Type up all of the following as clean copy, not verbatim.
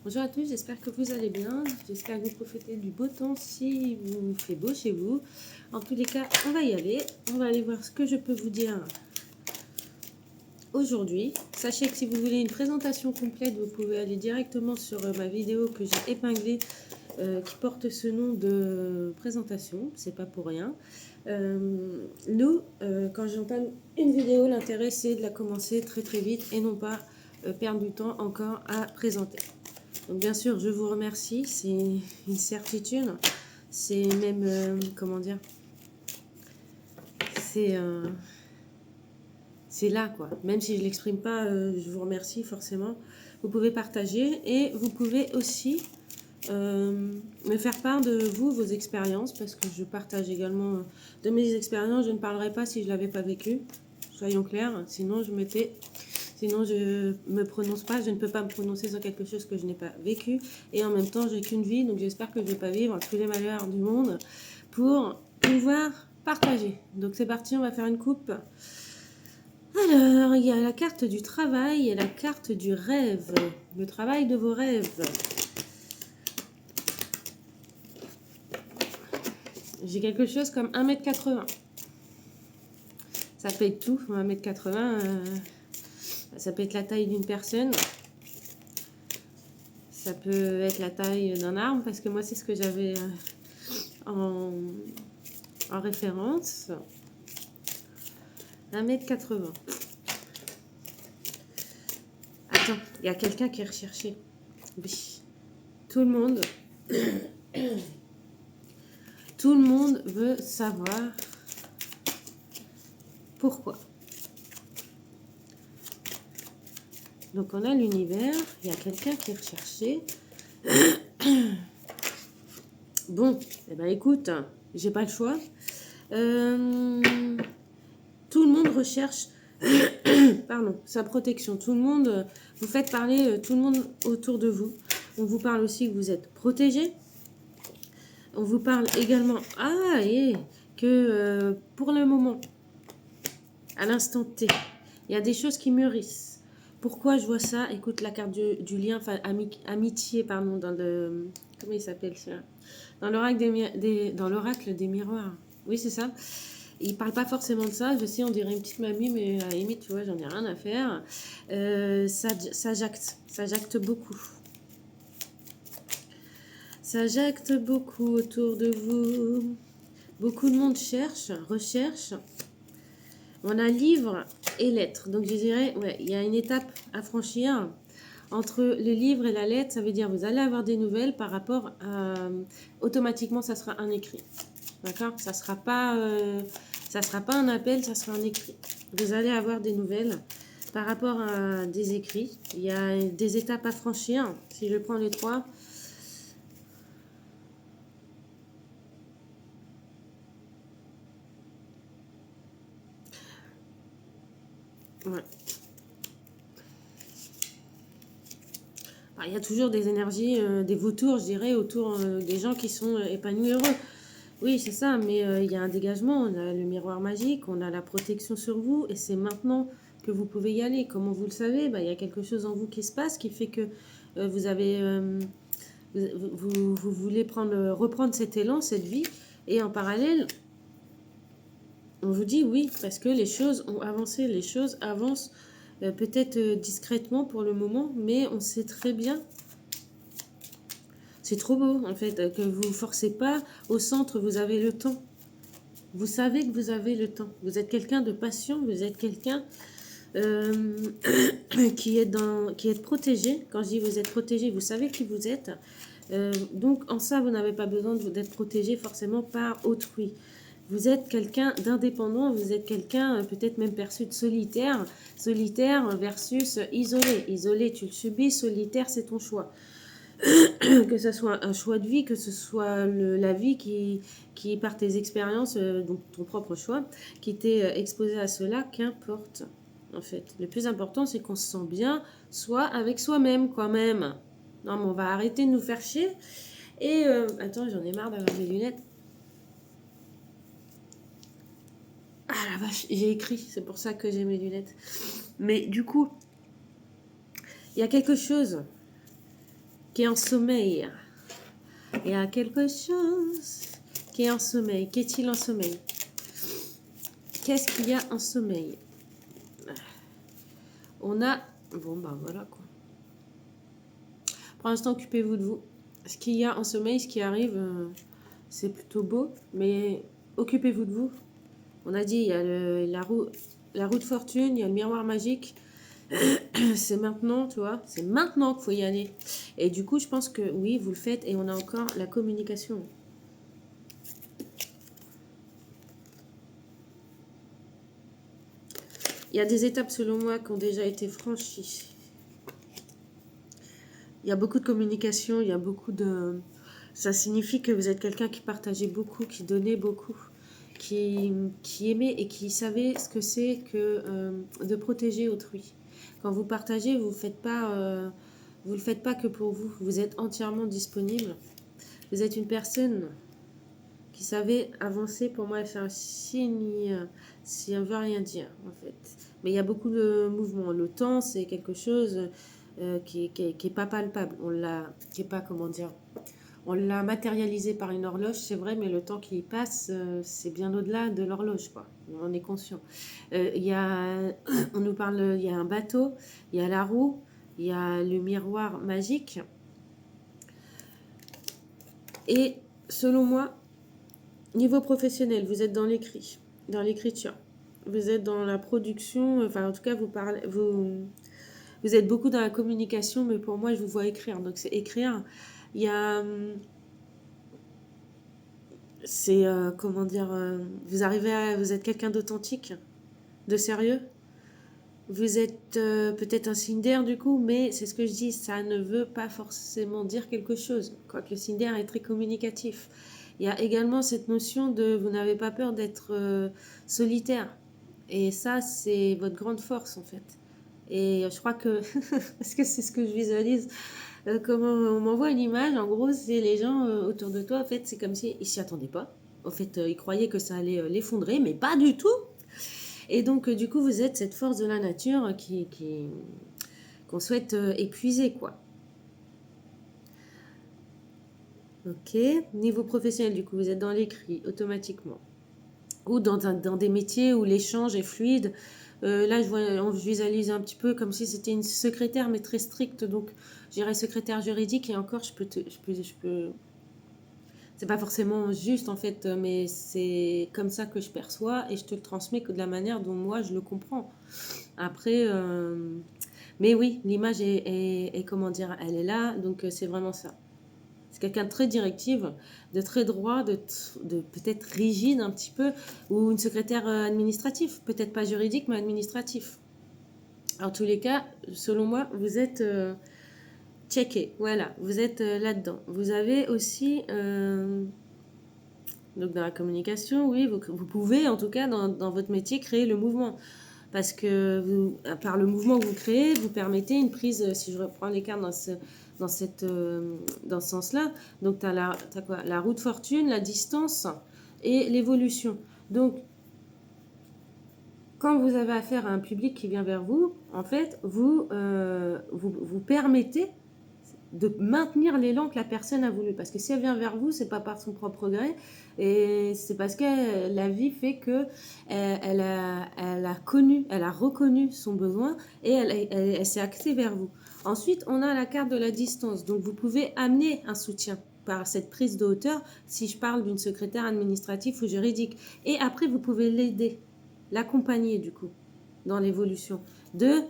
Bonjour à tous, j'espère que vous allez bien. J'espère que vous profitez du beau temps si vous fait beau chez vous. En tous les cas, on va y aller. On va aller voir ce que je peux vous dire aujourd'hui. Sachez que si vous voulez une présentation complète, vous pouvez aller directement sur ma vidéo que j'ai épinglée qui porte ce nom de présentation. C'est pas pour rien. Quand j'entame une vidéo, l'intérêt c'est de la commencer très très vite et non pas perdre du temps encore à présenter. Donc bien sûr, je vous remercie, c'est une certitude, c'est même, comment dire, c'est là quoi. Même si je ne l'exprime pas, je vous remercie forcément. Vous pouvez partager et vous pouvez aussi me faire part de vous, vos expériences, parce que je partage également de mes expériences. Je ne parlerai pas si je ne l'avais pas vécu, soyons clairs, sinon je me prononce pas, je ne peux pas me prononcer sur quelque chose que je n'ai pas vécu. Et en même temps, j'ai qu'une vie, donc j'espère que je ne vais pas vivre tous les malheurs du monde pour pouvoir partager. Donc c'est parti, on va faire une coupe. Alors, il y a la carte du travail et la carte du rêve. Le travail de vos rêves. J'ai quelque chose comme 1,80 m. Ça peut être tout, 1,80 m. Ça peut être la taille d'une personne. Ça peut être la taille d'un arbre, parce que moi, c'est ce que j'avais en référence. 1,80 m. Attends, il y a quelqu'un qui est recherché. Oui. Tout le monde veut savoir pourquoi. Donc on a l'univers, il y a quelqu'un qui est recherché. Bon, eh ben écoute, j'ai pas le choix. Tout le monde recherche pardon, sa protection. Tout le monde, vous faites parler tout le monde autour de vous. On vous parle aussi que vous êtes protégé. On vous parle également que pour le moment, à l'instant T, il y a des choses qui mûrissent. Pourquoi je vois ça? Écoute, la carte du lien, amitié, pardon, dans le... Comment il s'appelle ça? Dans l'oracle des miroirs. Oui, c'est ça. Il parle pas forcément de ça. Je sais, on dirait une petite mamie, mais à la limite, tu vois, j'en ai rien à faire. Ça jacte beaucoup. Ça jacte beaucoup autour de vous. Beaucoup de monde recherche. On a livre et lettre. Donc je dirais, ouais, il y a une étape à franchir entre le livre et la lettre. Ça veut dire vous allez avoir des nouvelles par rapport à... automatiquement, ça sera un écrit. D'accord? Ça sera pas un appel, ça sera un écrit. Vous allez avoir des nouvelles par rapport à des écrits. Il y a des étapes à franchir. Si je prends les trois... Ouais. Il y a toujours des énergies, des vautours, je dirais, autour des gens qui sont épanouis heureux. Oui, c'est ça, mais il y a un dégagement, on a le miroir magique, on a la protection sur vous, et c'est maintenant que vous pouvez y aller. Comment vous le savez? Il y a quelque chose en vous qui se passe, qui fait que vous avez... vous voulez reprendre cet élan, cette vie, et en parallèle, on vous dit oui, parce que les choses ont avancé, les choses avancent peut-être discrètement pour le moment, mais on sait très bien, c'est trop beau en fait, que vous ne forcez pas au centre, vous avez le temps. Vous savez que vous avez le temps. Vous êtes quelqu'un de patient, vous êtes quelqu'un qui est protégé. Quand je dis vous êtes protégé, vous savez qui vous êtes. Donc en ça, vous n'avez pas besoin d'être protégé forcément par autrui. Vous êtes quelqu'un d'indépendant, vous êtes quelqu'un peut-être même perçu de solitaire. Solitaire versus isolé. Isolé, tu le subis, solitaire, c'est ton choix. Que ce soit un choix de vie, que ce soit la vie qui par tes expériences, donc ton propre choix, qui t'est exposé à cela, qu'importe. En fait, le plus important, c'est qu'on se sent bien, soit avec soi-même, quand même. Non, mais on va arrêter de nous faire chier. Et attends, j'en ai marre d'avoir mes lunettes. Ah la vache, j'ai écrit, c'est pour ça que j'ai mes lunettes. Mais du coup, il y a quelque chose qui est en sommeil. Il y a quelque chose qui est en sommeil. Qu'est-il en sommeil? Qu'est-ce qu'il y a en sommeil? On a... Bon, bah voilà quoi. Pour l'instant, occupez-vous de vous. Ce qu'il y a en sommeil, ce qui arrive, c'est plutôt beau, mais occupez-vous de vous. On a dit, il y a la roue de fortune, il y a le miroir magique. C'est maintenant, tu vois, c'est maintenant qu'il faut y aller. Et du coup, je pense que oui, vous le faites. Et on a encore la communication. Il y a des étapes, selon moi, qui ont déjà été franchies. Il y a beaucoup de communication, il y a beaucoup de... Ça signifie que vous êtes quelqu'un qui partageait beaucoup, qui donnait beaucoup, qui aimait et qui savait ce que c'est que de protéger autrui. Quand vous partagez, vous le faites pas que pour vous. Vous êtes entièrement disponible. Vous êtes une personne qui savait avancer. Pour moi, c'est un signe, si on veut rien dire, en fait. Mais il y a beaucoup de mouvements. Le temps, c'est quelque chose qui est pas palpable. Qui est pas, comment dire, on l'a matérialisé par une horloge, c'est vrai, mais le temps qui y passe, c'est bien au-delà de l'horloge, quoi. On est conscient. On nous parle, il y a un bateau, il y a la roue, il y a le miroir magique. Et selon moi, niveau professionnel, vous êtes dans l'écrit, dans l'écriture. Vous êtes dans la production, enfin en tout cas vous êtes beaucoup dans la communication, mais pour moi je vous vois écrire. Donc c'est écrire. Il y a comment dire, vous êtes quelqu'un d'authentique, de sérieux. Vous êtes peut-être un signe d'air du coup, mais c'est ce que je dis, ça ne veut pas forcément dire quelque chose, quoique le signe d'air est très communicatif. Il y a également cette notion de vous n'avez pas peur d'être solitaire. Et ça, c'est votre grande force en fait. Et je crois que, parce que c'est ce que je visualise, comment on m'envoie une image, en gros, c'est les gens autour de toi, en fait, c'est comme si ils s'y attendaient pas. En fait, ils croyaient que ça allait l'effondrer, mais pas du tout. Et donc, du coup, vous êtes cette force de la nature qu'on souhaite épuiser, quoi. Ok. Niveau professionnel, du coup, vous êtes dans l'écrit automatiquement. Ou dans des métiers où l'échange est fluide. Là, on visualise un petit peu comme si c'était une secrétaire, mais très stricte. Donc, je dirais secrétaire juridique. Et encore, je peux... C'est pas forcément juste, en fait, mais c'est comme ça que je perçois. Et je te le transmets que de la manière dont moi, je le comprends. Après... mais oui, l'image est, comment dire, elle est là. Donc, c'est vraiment ça. C'est quelqu'un de très directive, de très droit, de peut-être rigide un petit peu, ou une secrétaire administrative, peut-être pas juridique, mais administratif. En tous les cas, selon moi, vous êtes checké, voilà, vous êtes là-dedans. Vous avez aussi, donc dans la communication, oui, vous pouvez en tout cas dans votre métier créer le mouvement. Parce que par le mouvement que vous créez, vous permettez une prise, si je reprends les cartes dans ce sens-là. Donc, tu as quoi? La roue de fortune, la distance et l'évolution. Donc, quand vous avez affaire à un public qui vient vers vous, en fait, vous permettez de maintenir l'élan que la personne a voulu. Parce que si elle vient vers vous, c'est pas par son propre gré, et c'est parce que la vie fait que elle a reconnu son besoin et elle s'est axée vers vous. Ensuite, on a la carte de la distance. Donc, vous pouvez amener un soutien par cette prise de hauteur, si je parle d'une secrétaire administrative ou juridique. Et après, vous pouvez l'aider, l'accompagner du coup, dans l'évolution de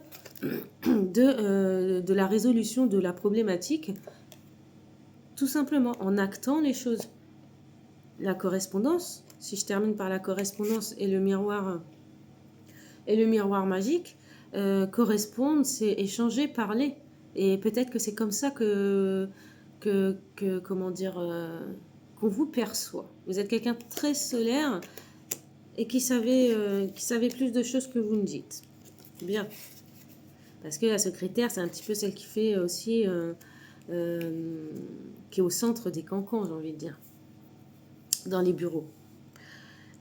la résolution de la problématique, tout simplement en actant les choses. La correspondance, si je termine par la correspondance et le miroir magique, correspondre, c'est échanger, parler. Et peut-être que c'est comme ça comment dire, qu'on vous perçoit. Vous êtes quelqu'un de très solaire et qui savait plus de choses que vous ne dites. Bien. Parce que la secrétaire, c'est un petit peu celle qui fait aussi, qui est au centre des cancans, j'ai envie de dire, dans les bureaux.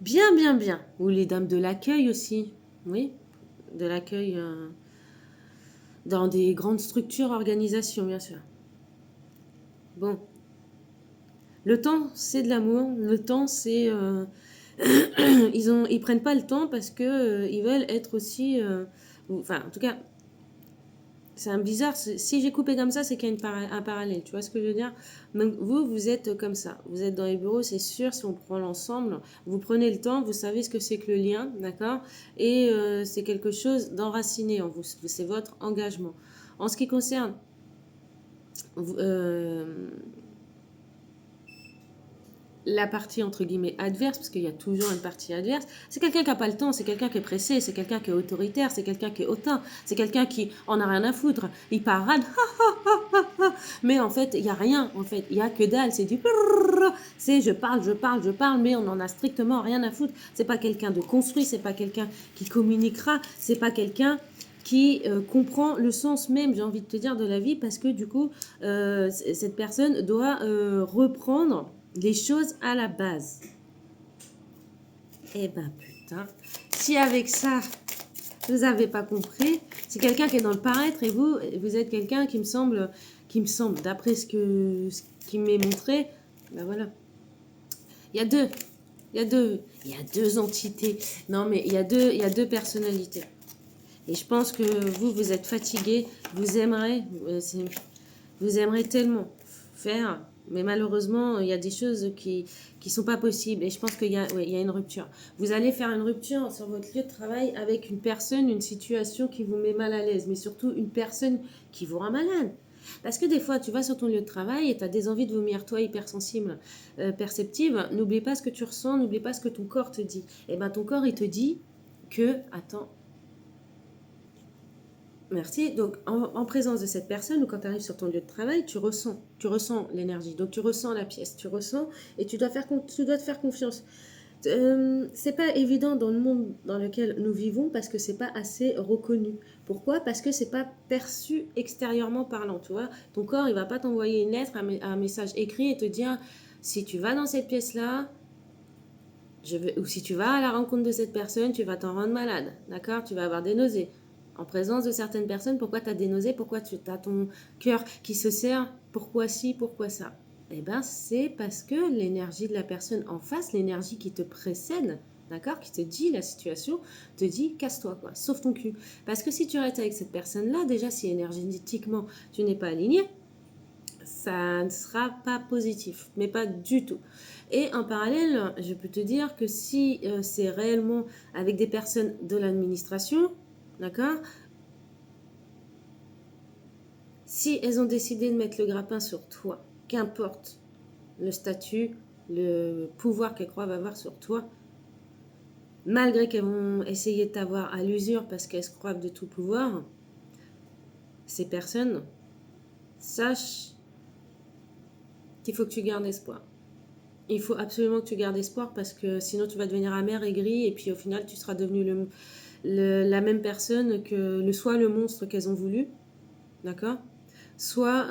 Bien, bien, bien. Ou les dames de l'accueil aussi, oui, de l'accueil dans des grandes structures, organisations, bien sûr. Bon, le temps, c'est de l'amour. Le temps, c'est... ils prennent pas le temps parce que ils veulent être aussi... enfin, en tout cas, c'est un bizarre. Si j'ai coupé comme ça, c'est qu'il y a un parallèle. Tu vois ce que je veux dire? Donc, vous êtes comme ça. Vous êtes dans les bureaux, c'est sûr, si on prend l'ensemble, vous prenez le temps, vous savez ce que c'est que le lien, d'accord? Et c'est quelque chose d'enraciné en vous. C'est votre engagement. En ce qui concerne... la partie entre guillemets adverse, parce qu'il y a toujours une partie adverse, c'est quelqu'un qui n'a pas le temps, c'est quelqu'un qui est pressé, c'est quelqu'un qui est autoritaire, c'est quelqu'un qui est hautain, c'est quelqu'un qui en a rien à foutre, il parade, mais en fait il n'y a rien, en fait il n'y a que dalle, c'est du c'est je parle, mais on n'en a strictement rien à foutre, c'est pas quelqu'un de construit, c'est pas quelqu'un qui communiquera, c'est pas quelqu'un qui comprend le sens même, j'ai envie de te dire, de la vie, parce que du coup, cette personne doit reprendre les choses à la base. Eh ben putain, si avec ça, vous n'avez pas compris, c'est quelqu'un qui est dans le paraître et vous êtes quelqu'un qui me semble, d'après ce qui m'est montré, ben voilà. Il y a deux entités. Non mais il y a deux personnalités. Et je pense que vous êtes fatigué, vous aimerez tellement faire, mais malheureusement, il y a des choses qui sont pas possibles. Et je pense qu'il y a, ouais, il y a une rupture. Vous allez faire une rupture sur votre lieu de travail avec une personne, une situation qui vous met mal à l'aise, mais surtout une personne qui vous rend malade. Parce que des fois, tu vas sur ton lieu de travail et tu as des envies de vomir, toi hypersensible, perceptive. N'oublie pas ce que tu ressens, n'oublie pas ce que ton corps te dit. Et bien, ton corps, il te dit que, attends, merci. Donc, en présence de cette personne, ou quand tu arrives sur ton lieu de travail, tu ressens l'énergie. Donc, tu ressens la pièce, tu ressens, et tu dois te faire confiance. C'est pas évident dans le monde dans lequel nous vivons parce que c'est pas assez reconnu. Pourquoi? Parce que c'est pas perçu extérieurement parlant. Tu vois, ton corps, il va pas t'envoyer une lettre, un message écrit et te dire si tu vas dans cette pièce-là, ou si tu vas à la rencontre de cette personne, tu vas t'en rendre malade. D'accord? Tu vas avoir des nausées. En présence de certaines personnes, pourquoi tu as des nausées? Pourquoi tu as ton cœur qui se serre? Pourquoi ci? Pourquoi ça? Eh bien, c'est parce que l'énergie de la personne en face, l'énergie qui te précède, d'accord, qui te dit la situation, te dit casse-toi, quoi, sauve ton cul. Parce que si tu restes avec cette personne-là, déjà, si énergétiquement tu n'es pas aligné, ça ne sera pas positif, mais pas du tout. Et en parallèle, je peux te dire que si c'est réellement avec des personnes de l'administration, d'accord, si elles ont décidé de mettre le grappin sur toi, qu'importe le statut, le pouvoir qu'elles croient avoir sur toi, malgré qu'elles vont essayer de t'avoir à l'usure parce qu'elles se croient de tout pouvoir, ces personnes, sache qu'il faut que tu gardes espoir. Il faut absolument que tu gardes espoir parce que sinon tu vas devenir amer, aigri et puis au final tu seras devenu la même personne que soit le monstre qu'elles ont voulu, d'accord, soit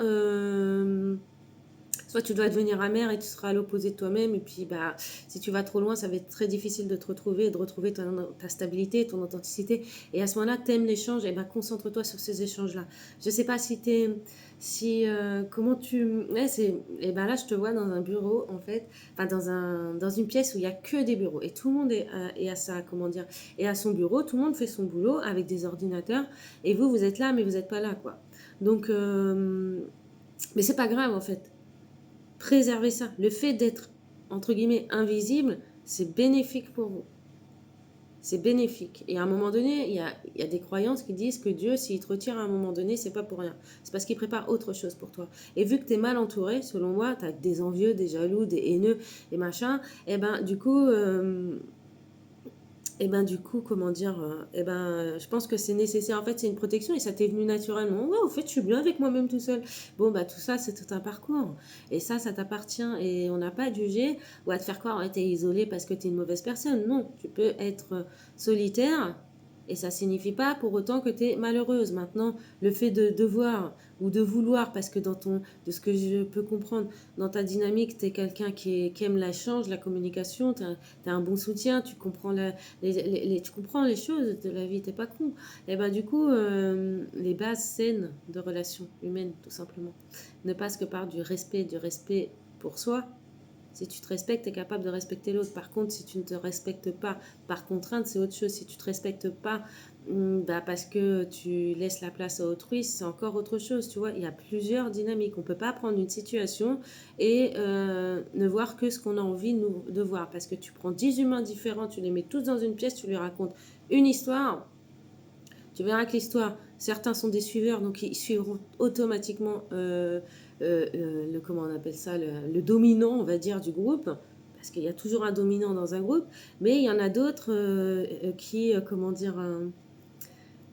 tu dois devenir amer et tu seras à l'opposé de toi-même. Et puis, bah, si tu vas trop loin, ça va être très difficile de te retrouver et de retrouver ta stabilité, ton authenticité. Et à ce moment-là, t'aimes l'échange, et ben concentre-toi sur ces échanges-là. Je sais pas comment tu... Ouais, et ben là, je te vois dans un bureau, en fait, enfin, dans une pièce où il y a que des bureaux. Et tout le monde est à sa, comment dire, est à son bureau. Tout le monde fait son boulot avec des ordinateurs. Et vous êtes là, mais vous n'êtes pas là, quoi. Donc, mais c'est pas grave, en fait. Préservez ça. Le fait d'être, entre guillemets, invisible, c'est bénéfique pour vous. C'est bénéfique. Et à un moment donné, il y a des croyances qui disent que Dieu, s'il te retire à un moment donné, c'est pas pour rien. C'est parce qu'il prépare autre chose pour toi. Et vu que tu es mal entouré, selon moi, tu as des envieux, des jaloux, des haineux, des machins, et ben du coup, comment dire, je pense que c'est nécessaire. En fait, c'est une protection et ça t'est venu naturellement. Ouais, au fait, je suis bien avec moi-même tout seul. Bon, bah, tout ça, c'est tout un parcours. Et ça t'appartient. Et on n'a pas à te juger ou à te faire croire que t'es isolé parce que t'es une mauvaise personne. Non, tu peux être solitaire Et ça signifie pas pour autant que tu es malheureuse. Maintenant, le fait de devoir ou de vouloir, parce que de ce que je peux comprendre, dans ta dynamique, tu es quelqu'un qui aime l'échange, la communication, tu as un bon soutien, tu comprends, tu comprends les choses de la vie, t'es pas con. Et ben du coup, les bases saines de relations humaines, tout simplement, ne passent que par du respect pour soi. Si tu te respectes, tu es capable de respecter l'autre. Par contre, si tu ne te respectes pas par contrainte, c'est autre chose. Si tu ne te respectes pas parce que tu laisses la place à autrui, c'est encore autre chose. Tu vois, il y a plusieurs dynamiques. On ne peut pas prendre une situation et ne voir que ce qu'on a envie de voir. Parce que tu prends 10 humains différents, tu les mets tous dans une pièce, tu lui racontes une histoire. Tu verras que l'histoire, certains sont des suiveurs, donc ils suivront automatiquement comment on appelle ça, le dominant, on va dire, du groupe, parce qu'il y a toujours un dominant dans un groupe, mais il y en a d'autres qui, comment dire,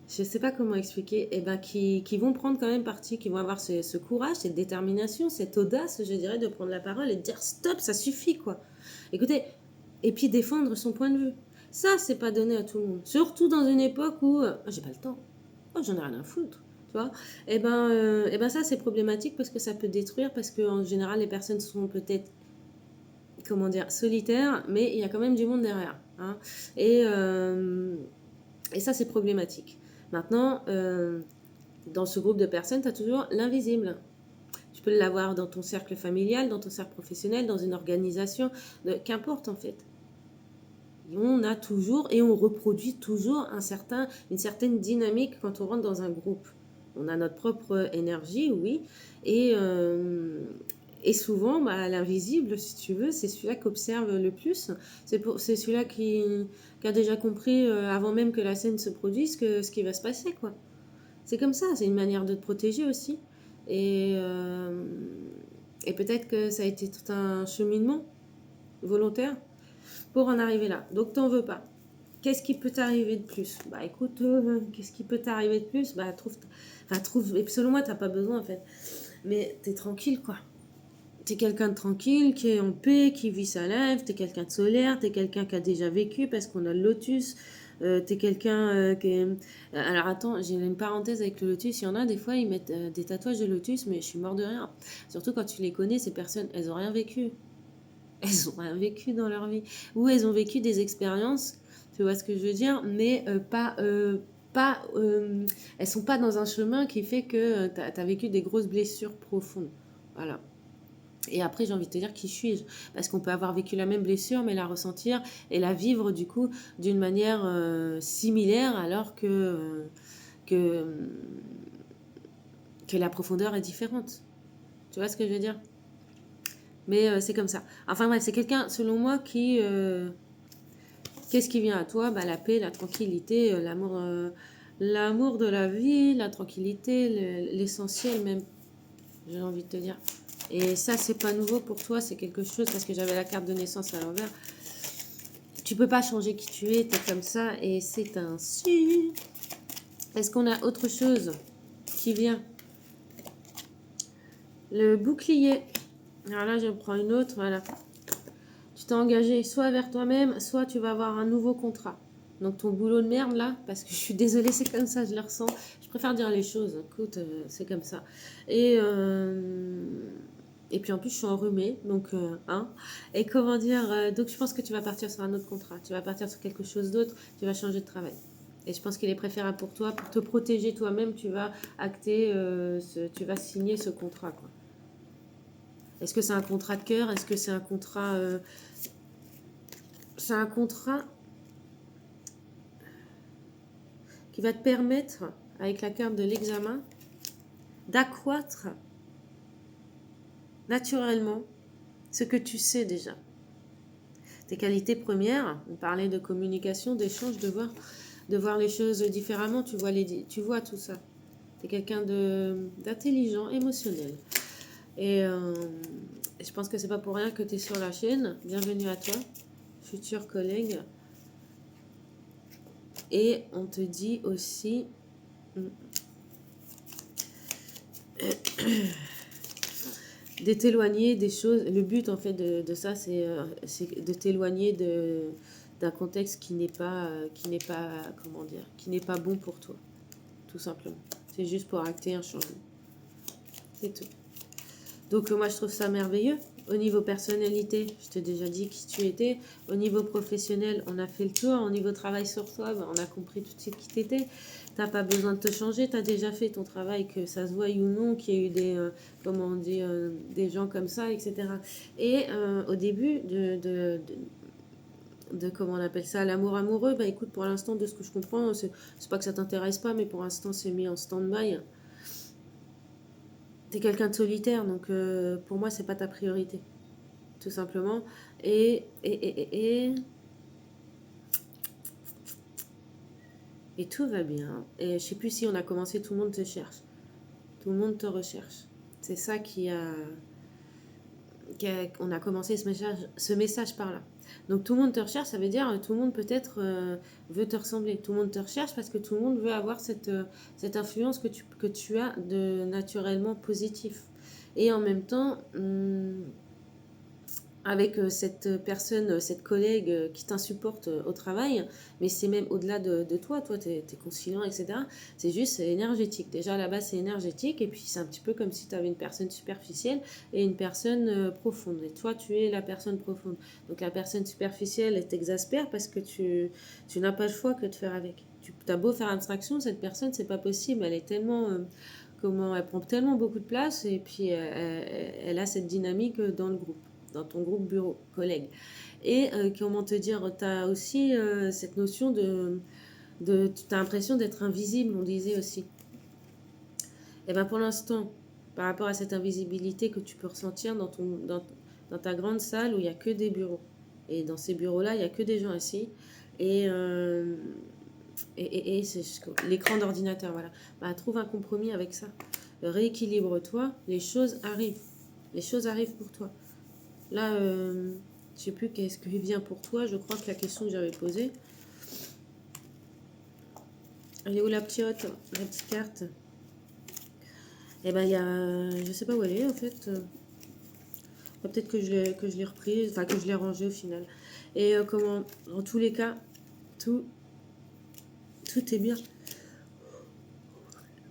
je ne sais pas comment expliquer, eh ben, qui vont prendre quand même parti, qui vont avoir ce courage, cette détermination, cette audace, je dirais, de prendre la parole et de dire stop, ça suffit, quoi. Écoutez, et puis défendre son point de vue. Ça, c'est pas donné à tout le monde. Surtout dans une époque où j'ai pas le temps. Oh, j'en ai rien à foutre. Tu vois, et ben ça, c'est problématique parce que ça peut détruire, parce qu'en général, les personnes sont peut-être, comment dire, solitaires, mais il y a quand même du monde derrière. Hein. Et ça, c'est problématique. Maintenant, dans ce groupe de personnes, tu as toujours l'invisible. Tu peux l'avoir dans ton cercle familial, dans ton cercle professionnel, dans une organisation, qu'importe en fait. Et on a toujours et on reproduit toujours une certaine dynamique quand on rentre dans un groupe. On a notre propre énergie, oui, et souvent, l'invisible, si tu veux, c'est celui-là qui observe le plus. C'est celui-là qui a déjà compris, avant même que la scène se produise, ce qui va se passer, quoi. C'est comme ça, c'est une manière de te protéger aussi. Et, euh, et peut-être que ça a été tout un cheminement volontaire pour en arriver là. Donc, t'en veux pas. Qu'est-ce qui peut t'arriver de plus? Bah écoute, qu'est-ce qui peut t'arriver de plus? Bah trouve, et selon moi, t'as pas besoin en fait. Mais t'es tranquille quoi. T'es quelqu'un de tranquille, qui est en paix, qui vit sa life, t'es quelqu'un de solaire, t'es quelqu'un qui a déjà vécu parce qu'on a le lotus. T'es quelqu'un qui est... Alors attends, j'ai une parenthèse avec le lotus. Il y en a des fois, ils mettent des tatouages de lotus, mais je suis mort de rire. Surtout quand tu les connais, ces personnes, elles ont rien vécu. Elles ont rien vécu dans leur vie. Ou elles ont vécu des expériences, tu vois ce que je veux dire, mais elles sont pas dans un chemin qui fait que tu as vécu des grosses blessures profondes. Voilà. Et après, j'ai envie de te dire, qui suis-je? Parce qu'on peut avoir vécu la même blessure, mais la ressentir et la vivre, du coup, d'une manière similaire, alors que, que la profondeur est différente. Tu vois ce que je veux dire? Mais c'est comme ça. Enfin bref, c'est quelqu'un, selon moi, qui... qu'est-ce qui vient à toi? Bah, la paix, la tranquillité, l'amour de la vie, la tranquillité, l'essentiel même, j'ai envie de te dire. Et ça, c'est pas nouveau pour toi, c'est quelque chose, parce que j'avais la carte de naissance à l'envers. Tu peux pas changer qui tu es, t'es comme ça, et c'est ainsi. Est-ce qu'on a autre chose qui vient? Le bouclier. Alors là, je prends une autre, voilà. Tu t'es engagé soit vers toi-même, soit tu vas avoir un nouveau contrat. Donc ton boulot de merde là, parce que je suis désolée, c'est comme ça, je le ressens. Je préfère dire les choses, écoute, c'est comme ça. Et puis en plus, je suis enrhumée, donc, hein. Et comment dire, donc je pense que tu vas partir sur un autre contrat. Tu vas partir sur quelque chose d'autre, tu vas changer de travail. Et je pense qu'il est préférable pour toi, pour te protéger toi-même, tu vas acter, tu vas signer ce contrat, quoi. Est-ce que c'est un contrat de cœur? Est-ce que c'est un contrat... c'est un contrat qui va te permettre, avec la carte de l'examen, d'accroître naturellement ce que tu sais déjà. Tes qualités premières, on parlait de communication, d'échange, de voir les choses différemment, tu vois tout ça. Tu es quelqu'un d'intelligent, émotionnel. Et je pense que c'est pas pour rien que tu es sur la chaîne. Bienvenue à toi, futur collègue. Et on te dit aussi... de t'éloigner des choses. Le but en fait de ça, c'est de t'éloigner d'un contexte comment dire, qui n'est pas bon pour toi, tout simplement. C'est juste pour acter un changement. C'est tout. Donc moi je trouve ça merveilleux. Au niveau personnalité, je t'ai déjà dit qui tu étais. Au niveau professionnel, on a fait le tour. Au niveau travail sur toi, ben, on a compris tout de suite qui t'étais. T'as pas besoin de te changer, tu as déjà fait ton travail, que ça se voie ou non, qu'il y a eu des, comment on dit, des gens comme ça, etc. Et au début de comment on appelle ça, l'amour amoureux, bah écoute, pour l'instant, de ce que je comprends, c'est pas que ça t'intéresse pas, mais pour l'instant, c'est mis en stand-by. T'es quelqu'un de solitaire, donc pour moi, c'est pas ta priorité, tout simplement. Et tout va bien. Et je sais plus si on a commencé, tout le monde te cherche. Tout le monde te recherche. C'est ça on a commencé ce message par là. Donc tout le monde te recherche, ça veut dire tout le monde peut-être veut te ressembler. Tout le monde te recherche parce que tout le monde veut avoir cette influence que tu as de naturellement positif. Et en même temps, avec cette personne, cette collègue qui t'insupporte au travail, mais c'est même au-delà de toi, tu es conciliant, etc. C'est juste, c'est énergétique. Déjà, à la base, c'est énergétique, et puis c'est un petit peu comme si tu avais une personne superficielle et une personne profonde. Et toi, tu es la personne profonde. Donc la personne superficielle, elle t'exaspère parce que tu n'as pas le choix que de faire avec. Tu as beau faire abstraction, cette personne, c'est pas possible. Elle est tellement... elle prend tellement beaucoup de place, et puis elle a cette dynamique dans le groupe, dans ton groupe bureau, collègue. Et comment te dire, tu as aussi cette notion tu as l'impression d'être invisible, on disait aussi. Et bien pour l'instant, par rapport à cette invisibilité que tu peux ressentir dans ta grande salle où il n'y a que des bureaux. Et dans ces bureaux-là, il n'y a que des gens assis. Et c'est l'écran d'ordinateur, voilà. Bah, trouve un compromis avec ça. Rééquilibre-toi, les choses arrivent. Les choses arrivent pour toi. Là, je sais plus qu'est-ce qui vient pour toi. Je crois que la question que j'avais posée. Elle est où la petite carte? Eh ben, il y a... Je sais pas où elle est, en fait. Peut-être que je l'ai reprise, enfin, que je l'ai rangée au final. Et comment... En tous les cas, tout est bien.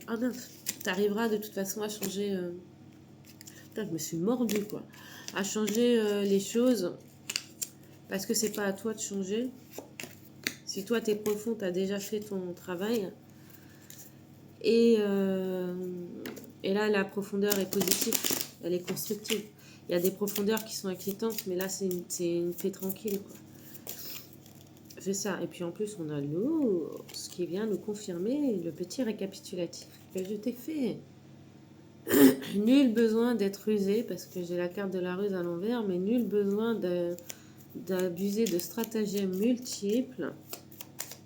Ah mince. T'arriveras de toute façon à changer... Putain, je me suis mordue, quoi. À changer les choses. Parce que c'est pas à toi de changer. Si toi, t'es profond, t'as déjà fait ton travail. Et là, la profondeur est positive. Elle est constructive. Il y a des profondeurs qui sont inquiétantes, mais là, c'est une fée tranquille, quoi. C'est ça. Et puis en plus, on a l'ours qui vient nous confirmer le petit récapitulatif que je t'ai fait. Nul besoin d'être rusé, parce que j'ai la carte de la ruse à l'envers, mais nul besoin d'abuser de stratagèmes multiples.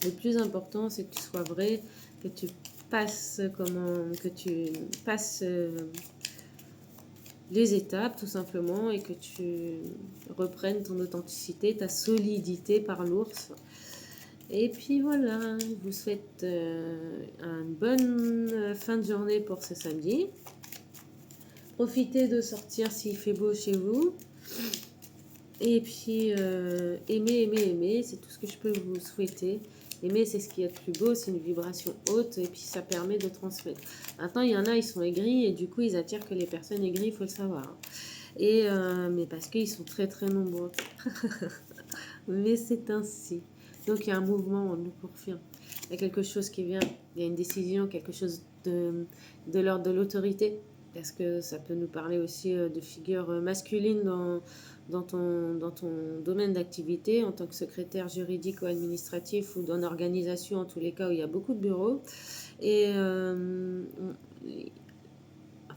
Le plus important, c'est que tu sois vrai, que tu passes les étapes tout simplement, et que tu reprennes ton authenticité, ta solidité par l'ours. Et puis voilà, je vous souhaite une bonne fin de journée pour ce samedi. Profitez de sortir s'il fait beau chez vous. Et puis, aimer, c'est tout ce que je peux vous souhaiter. Aimer, c'est ce qui est le plus beau, c'est une vibration haute, et puis ça permet de transmettre. Maintenant, il y en a, ils sont aigris, et du coup, ils attirent que les personnes aigries, il faut le savoir. Et, mais parce qu'ils sont très très nombreux. Mais c'est ainsi. Donc, il y a un mouvement, on nous confirme. Il y a quelque chose qui vient, il y a une décision, quelque chose de l'ordre de l'autorité. Parce que ça peut nous parler aussi de figures masculines dans ton domaine d'activité, en tant que secrétaire juridique ou administratif, ou dans une organisation, en tous les cas où il y a beaucoup de bureaux. Et en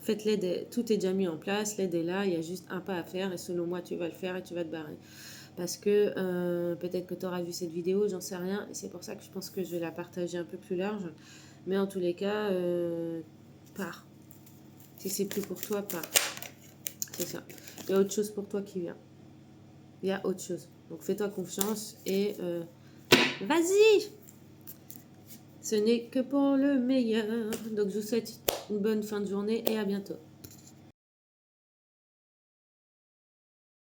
fait, tout est déjà mis en place, l'aide est là, il y a juste un pas à faire, et selon moi, tu vas le faire et tu vas te barrer. Parce que peut-être que tu auras vu cette vidéo, j'en sais rien, et c'est pour ça que je pense que je vais la partager un peu plus large. Mais en tous les cas, pars. Si c'est plus pour toi, pars. C'est ça. Il y a autre chose pour toi qui vient. Il y a autre chose. Donc fais-toi confiance et vas-y! Ce n'est que pour le meilleur. Donc je vous souhaite une bonne fin de journée et à bientôt.